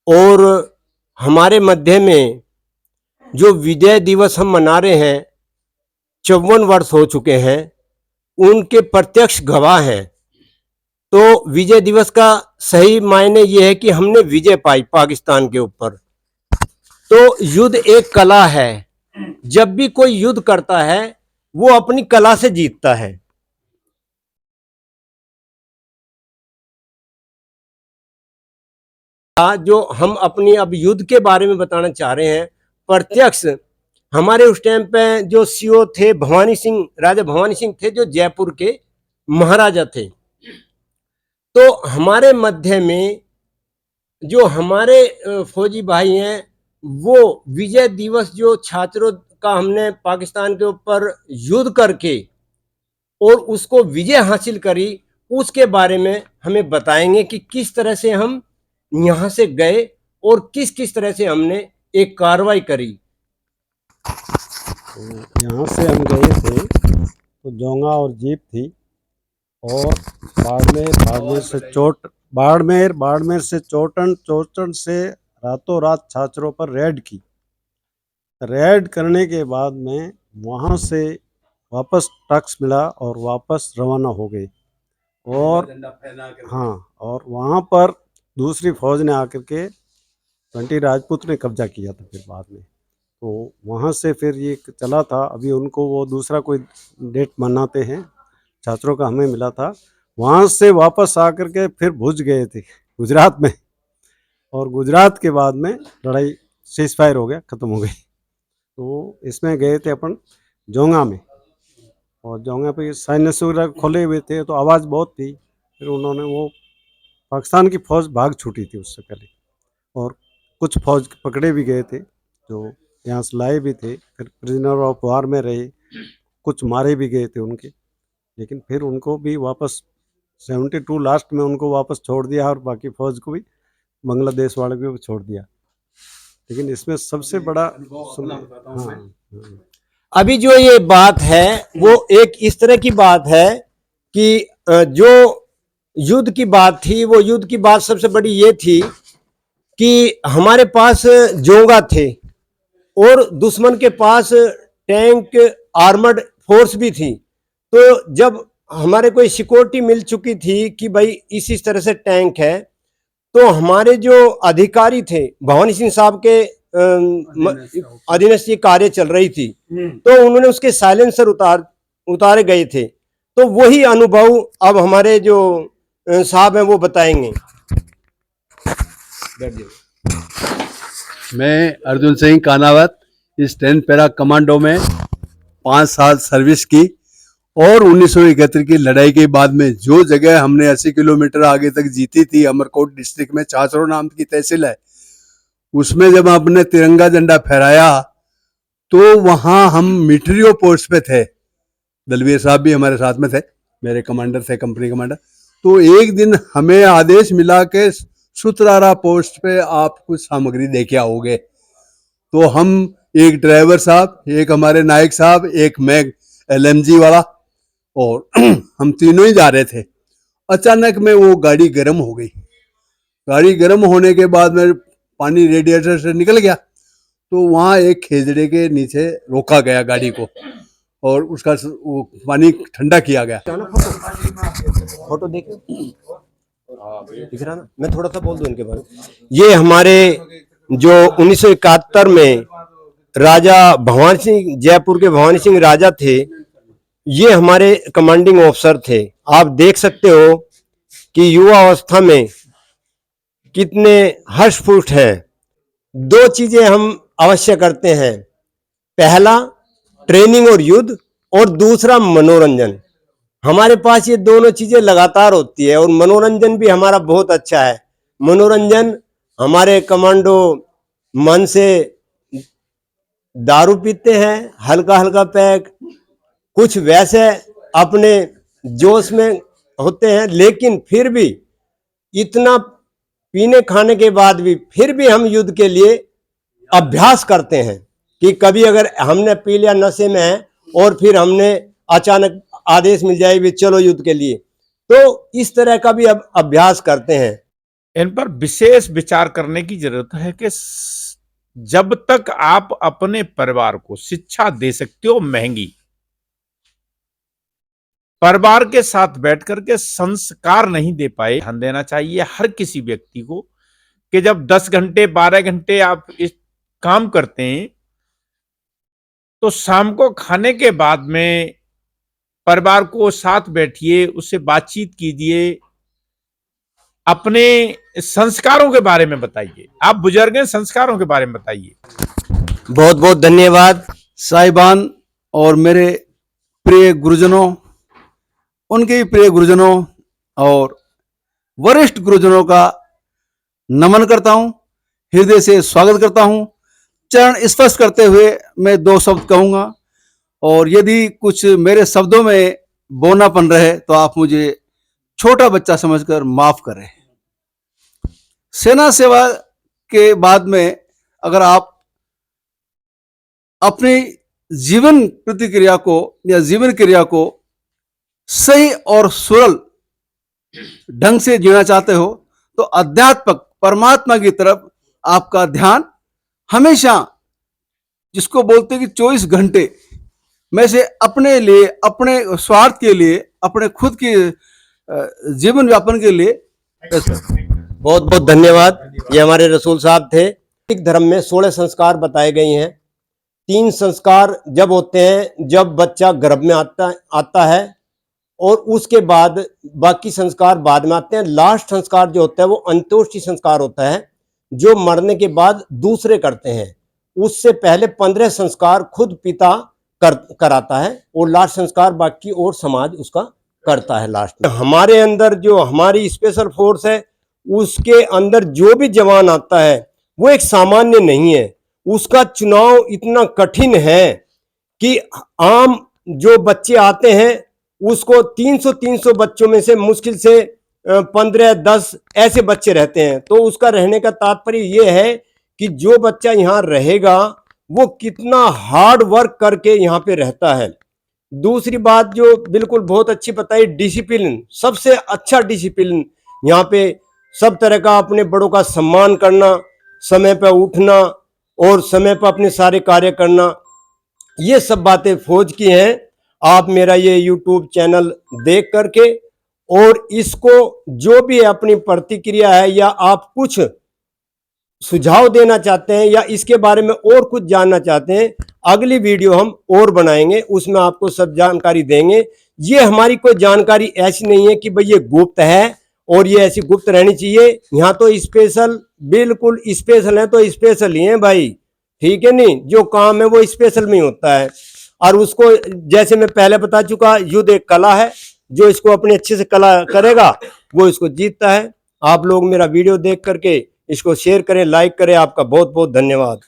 और हमारे मध्य में जो विजय दिवस हम मना रहे हैं, 54 वर्ष हो चुके हैं, उनके प्रत्यक्ष गवाह हैं। तो विजय दिवस का सही मायने ये है कि हमने विजय पाई पाकिस्तान के ऊपर। तो युद्ध एक कला है। जब भी कोई युद्ध करता है वो अपनी कला से जीतता है। जो हम अपनी अब युद्ध के बारे में बताना चाह रहे हैं, प्रत्यक्ष हमारे उस टाइम पे जो सीओ थे भवानी सिंह, राजा भवानी सिंह थे, जो जयपुर के महाराजा थे। तो हमारे मध्य में जो हमारे फौजी भाई हैं, वो विजय दिवस जो छात्रों का हमने पाकिस्तान के ऊपर युद्ध करके और उसको विजय हासिल करी, उसके बारे में हमें बताएंगे कि किस तरह से हम यहाँ से गए और किस किस तरह से हमने एक कार्रवाई करी। यहाँ से हम गए थे तो जोंगा और जीप थी, और बाड़मेर से चोटन से रातों रात छात्रों पर रेड करने के बाद में वहाँ से वापस टैक्स मिला और वापस रवाना हो गए। और हाँ, और वहाँ पर दूसरी फौज ने आकर के बंटी राजपूत ने कब्जा किया था फिर बाद में। तो वहाँ से फिर ये चला था, अभी उनको वो दूसरा कोई डेट मनाते हैं छात्रों का, हमें मिला था। वहाँ से वापस आकर के फिर भुज गए थे गुजरात में, और गुजरात के बाद में लड़ाई सीज फायर हो गया, ख़त्म हो गई। तो इसमें गए थे अपन जोंगा में, और जोंगा पे साइनस वगैरह खोले हुए थे, तो आवाज़ बहुत थी। फिर उन्होंने वो पाकिस्तान की फ़ौज भाग छूटी थी उससे पहले, और कुछ फौज पकड़े भी गए थे जो यहाँ से लाए भी थे। फिर प्रिजनर ऑफ वार में रहे, कुछ मारे भी गए थे उनके, लेकिन फिर उनको भी वापस 72 लास्ट में उनको वापस छोड़ दिया, और बाकी फौज को भी बांग्लादेश वाले को भी छोड़ दिया। लेकिन इसमें सबसे बड़ा अभी जो ये बात है वो एक इस तरह की बात है कि जो युद्ध की बात थी, वो युद्ध की बात सबसे बड़ी ये थी कि हमारे पास जोंगा थे और दुश्मन के पास टैंक, आर्मर्ड फोर्स भी थी। तो जब हमारे को सिक्योरिटी मिल चुकी थी कि भाई इस तरह से टैंक है, तो हमारे जो अधिकारी थे, भवानी सिंह साहब के अधीनस्थ ये कार्य चल रही थी, तो उन्होंने उसके साइलेंसर उतारे गए थे। तो वही अनुभव अब हमारे जो साहब हैं वो बताएंगे। मैं अर्जुन सिंह कानावत, इस 10 पैरा कमांडो में 5 साल सर्विस की, और 1971 की लड़ाई के बाद में जो जगह हमने 80 किलोमीटर आगे तक जीती थी, अमरकोट डिस्ट्रिक्ट में छाछरो नाम की तहसील है, उसमें जब हमने तिरंगा झंडा फहराया तो वहां हम मिलिट्री पोस्ट पे थे। दलवीर साहब भी हमारे साथ में थे, मेरे कमांडर थे, कंपनी कमांडर। तो एक दिन हमें आदेश मिला कि सुतरारा पोस्ट पे आप कुछ सामग्री देके आओगे। तो हम, एक ड्राइवर साहब, एक हमारे नायक साहब, एक मैं LMG वाला, और हम तीनों ही जा रहे थे। अचानक में वो गाड़ी गर्म हो गई। गाड़ी गर्म होने के बाद में पानी रेडिएटर से निकल गया, तो वहाँ एक खेजड़े के नीचे रोका गया गाड़ी को, और उसका वो पानी ठंडा किया गया। फोटो देख दिख रहा ना, मैं थोड़ा सा बोल दूं इनके बारे में। ये हमारे जो 1971 में राजा भवानी सिंह, जयपुर के भवानी सिंह राजा थे, ये हमारे कमांडिंग ऑफिसर थे। आप देख सकते हो कि युवा अवस्था में कितने हष्ट-पुष्ट हैं। 2 चीजें हम अवश्य करते हैं, पहला ट्रेनिंग और युद्ध, और दूसरा मनोरंजन। हमारे पास ये दोनों चीजें लगातार होती है, और मनोरंजन भी हमारा बहुत अच्छा है। मनोरंजन, हमारे कमांडो मन से दारू पीते हैं, हल्का हल्का पैक, कुछ वैसे अपने जोश में होते हैं, लेकिन फिर भी इतना पीने खाने के बाद भी फिर भी हम युद्ध के लिए अभ्यास करते हैं कि कभी अगर हमने पी लिया, नशे में है, और फिर हमने अचानक आदेश मिल जाए भी चलो युद्ध के लिए, तो इस तरह का भी अब अभ्यास करते हैं। इन पर विशेष विचार करने की जरूरत है कि जब तक आप अपने परिवार को शिक्षा दे सकते हो महंगी, परिवार के साथ बैठ करके संस्कार नहीं दे पाए, ध्यान देना चाहिए हर किसी व्यक्ति को कि जब 10 घंटे 12 घंटे आप इस काम करते हैं तो शाम को खाने के बाद में परिवार को साथ बैठिए, उससे बातचीत कीजिए, अपने संस्कारों के बारे में बताइए। आप बुजुर्ग हैं, संस्कारों के बारे में बताइए। बहुत बहुत धन्यवाद। साहिबान और मेरे प्रिय गुरुजनों, उनके भी प्रिय गुरुजनों और वरिष्ठ गुरुजनों का नमन करता हूं, हृदय से स्वागत करता हूं। चरण स्पर्श करते हुए मैं 2 शब्द कहूंगा और यदि कुछ मेरे शब्दों में बोनापन रहे तो आप मुझे छोटा बच्चा समझकर माफ करें। सेना सेवा के बाद में अगर आप अपनी जीवन प्रतिक्रिया को या जीवन क्रिया को सही और सरल ढंग से जीना चाहते हो तो अध्यात्मक परमात्मा की तरफ आपका ध्यान हमेशा, जिसको बोलते हैं कि 24 घंटे में से अपने लिए, अपने स्वार्थ के लिए, अपने खुद के जीवन यापन के लिए। बहुत बहुत धन्यवाद। ये हमारे रसूल साहब थे। सिख धर्म में 16 संस्कार बताए गए हैं। 3 संस्कार जब होते हैं जब बच्चा गर्भ में आता है और उसके बाद बाकी संस्कार बाद में आते हैं। लास्ट संस्कार जो होता है वो अंत्योष्टि संस्कार होता है, जो मरने के बाद दूसरे करते हैं। उससे पहले 15 संस्कार खुद पिता कराता है और लास्ट संस्कार बाकी और समाज उसका करता है लास्ट में। हमारे अंदर जो हमारी स्पेशल फोर्स है उसके अंदर जो भी जवान आता है वो एक सामान्य नहीं है। उसका चुनाव इतना कठिन है कि आम जो बच्चे आते हैं उसको 300 बच्चों में से मुश्किल से 15-10 ऐसे बच्चे रहते हैं। तो उसका रहने का तात्पर्य ये है कि जो बच्चा यहाँ रहेगा वो कितना हार्ड वर्क करके यहाँ पे रहता है। दूसरी बात जो बिल्कुल बहुत अच्छी बताई, डिसिप्लिन, सबसे अच्छा डिसिप्लिन यहाँ पे। सब तरह का अपने बड़ों का सम्मान करना, समय पर उठना और समय पर अपने सारे कार्य करना, ये सब बातें फौज की हैं। आप मेरा ये YouTube चैनल देख करके और इसको जो भी अपनी प्रतिक्रिया है या आप कुछ सुझाव देना चाहते हैं या इसके बारे में और कुछ जानना चाहते हैं, अगली वीडियो हम और बनाएंगे, उसमें आपको सब जानकारी देंगे। ये हमारी कोई जानकारी ऐसी नहीं है कि भाई ये गुप्त है और ये ऐसी गुप्त रहनी चाहिए। यहाँ तो स्पेशल, बिल्कुल स्पेशल है तो स्पेशल ही है भाई, ठीक है नहीं। जो काम है वो स्पेशल में ही होता है और उसको जैसे मैं पहले बता चुका, युद्ध एक कला है, जो इसको अपने अच्छे से कला करेगा वो इसको जीतता है। आप लोग मेरा वीडियो देख करके इसको शेयर करें, लाइक करें। आपका बहुत बहुत धन्यवाद।